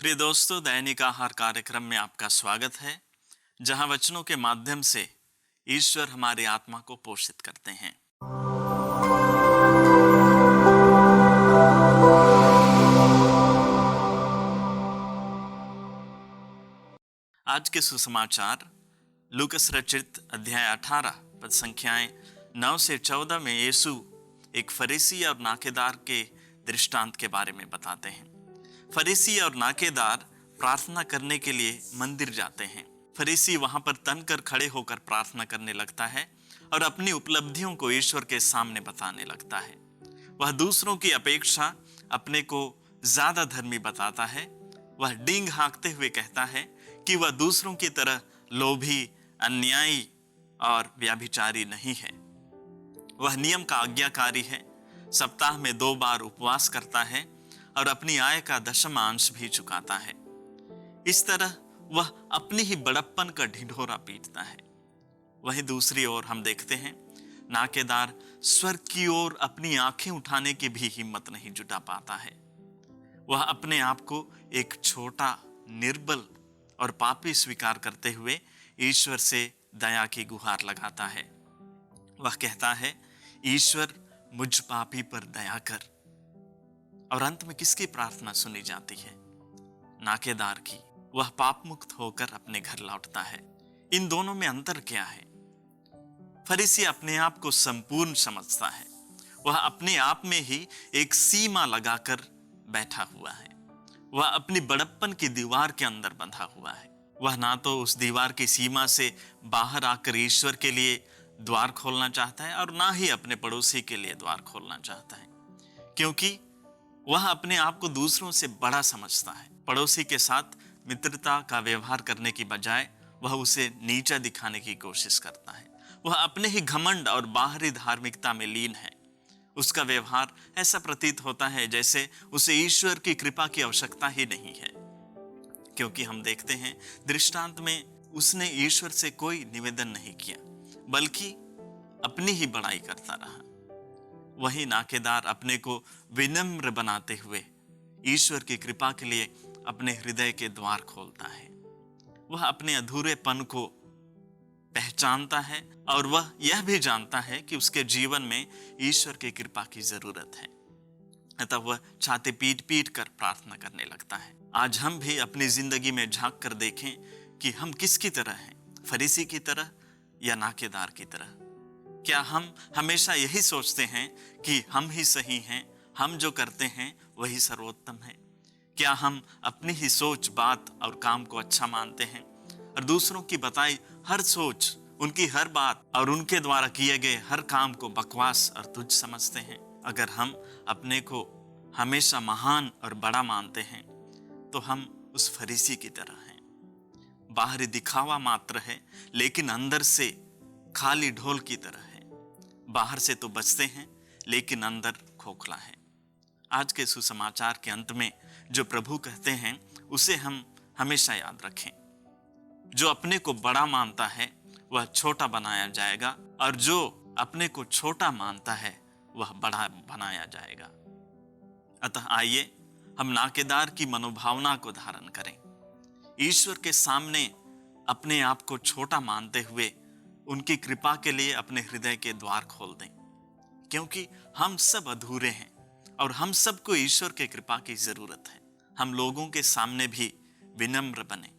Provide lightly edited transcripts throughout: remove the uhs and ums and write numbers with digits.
प्रिय दोस्तों, दैनिक आहार कार्यक्रम में आपका स्वागत है, जहां वचनों के माध्यम से ईश्वर हमारी आत्मा को पोषित करते हैं। आज के सुसमाचार लूकस रचित अध्याय 18 पद संख्याएं 9 से 14 में यीशु एक फरीसी और नाकेदार के दृष्टांत के बारे में बताते हैं। फरीसी और नाकेदार प्रार्थना करने के लिए मंदिर जाते हैं। फरीसी वहां पर तनकर खड़े होकर प्रार्थना करने लगता है और अपनी उपलब्धियों को ईश्वर के सामने बताने लगता है। वह दूसरों की अपेक्षा अपने को ज्यादा धर्मी बताता है। वह डींग हाँकते हुए कहता है कि वह दूसरों की तरह लोभी, अन्यायी और व्यभिचारी नहीं है। वह नियम का आज्ञाकारी है, सप्ताह में 2 बार उपवास करता है और अपनी आय का दशमांश भी चुकाता है। इस तरह वह अपनी ही बड़प्पन का ढिंढोरा पीटता है। वहीं दूसरी ओर हम देखते हैं, नाकेदार स्वर्ग की ओर अपनी आंखें उठाने की भी हिम्मत नहीं जुटा पाता है। वह अपने आप को एक छोटा, निर्बल और पापी स्वीकार करते हुए ईश्वर से दया की गुहार लगाता है। वह कहता है, ईश्वर मुझ पापी पर दया कर। और अंत में किसकी प्रार्थना सुनी जाती है? नाकेदार की। वह पाप मुक्त होकर अपने घर लौटता है। इन दोनों में अंतर क्या है? फरीसी अपने आप को संपूर्ण समझता है। वह अपने आप में ही एक सीमा लगाकर बैठा हुआ है। वह अपनी बड़प्पन की दीवार के अंदर बंधा हुआ है। वह ना तो उस दीवार की सीमा से बाहर आकर ईश्वर के लिए द्वार खोलना चाहता है और ना ही अपने पड़ोसी के लिए द्वार खोलना चाहता है, क्योंकि वह अपने आप को दूसरों से बड़ा समझता है। पड़ोसी के साथ मित्रता का व्यवहार करने की बजाय वह उसे नीचा दिखाने की कोशिश करता है। वह अपने ही घमंड और बाहरी धार्मिकता में लीन है। उसका व्यवहार ऐसा प्रतीत होता है जैसे उसे ईश्वर की कृपा की आवश्यकता ही नहीं है, क्योंकि हम देखते हैं दृष्टांत में उसने ईश्वर से कोई निवेदन नहीं किया, बल्कि अपनी ही बड़ाई करता रहा। वही नाकेदार अपने को विनम्र बनाते हुए ईश्वर की कृपा के लिए अपने हृदय के द्वार खोलता है। वह अपने अधूरेपन को पहचानता है और वह यह भी जानता है कि उसके जीवन में ईश्वर की कृपा की जरूरत है। अतः वह छाती पीट पीट कर प्रार्थना करने लगता है। आज हम भी अपनी जिंदगी में झांक कर देखें कि हम किसकी तरह हैं, फरीसी की तरह या नाकेदार की तरह। क्या हम हमेशा यही सोचते हैं कि हम ही सही हैं, हम जो करते हैं वही सर्वोत्तम है? क्या हम अपनी ही सोच, बात और काम को अच्छा मानते हैं और दूसरों की बताई हर सोच, उनकी हर बात और उनके द्वारा किए गए हर काम को बकवास और तुच्छ समझते हैं? अगर हम अपने को हमेशा महान और बड़ा मानते हैं तो हम उस फरीसी की तरह हैं। बाहरी दिखावा मात्र है, लेकिन अंदर से खाली ढोल की तरह है। बाहर से तो बचते हैं, लेकिन अंदर खोखला है। आज के सुसमाचार के अंत में जो प्रभु कहते हैं उसे हम हमेशा याद रखें। जो अपने को बड़ा मानता है वह छोटा बनाया जाएगा, और जो अपने को छोटा मानता है वह बड़ा बनाया जाएगा। अतः आइए हम नाकेदार की मनोभावना को धारण करें। ईश्वर के सामने अपने आप को छोटा मानते हुए उनकी कृपा के लिए अपने हृदय के द्वार खोल दें, क्योंकि हम सब अधूरे हैं और हम सबको ईश्वर के कृपा की जरूरत है। हम लोगों के सामने भी विनम्र बने,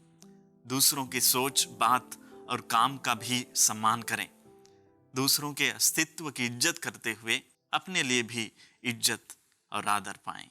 दूसरों की सोच, बात और काम का भी सम्मान करें, दूसरों के अस्तित्व की इज्जत करते हुए अपने लिए भी इज्जत और आदर पाएं।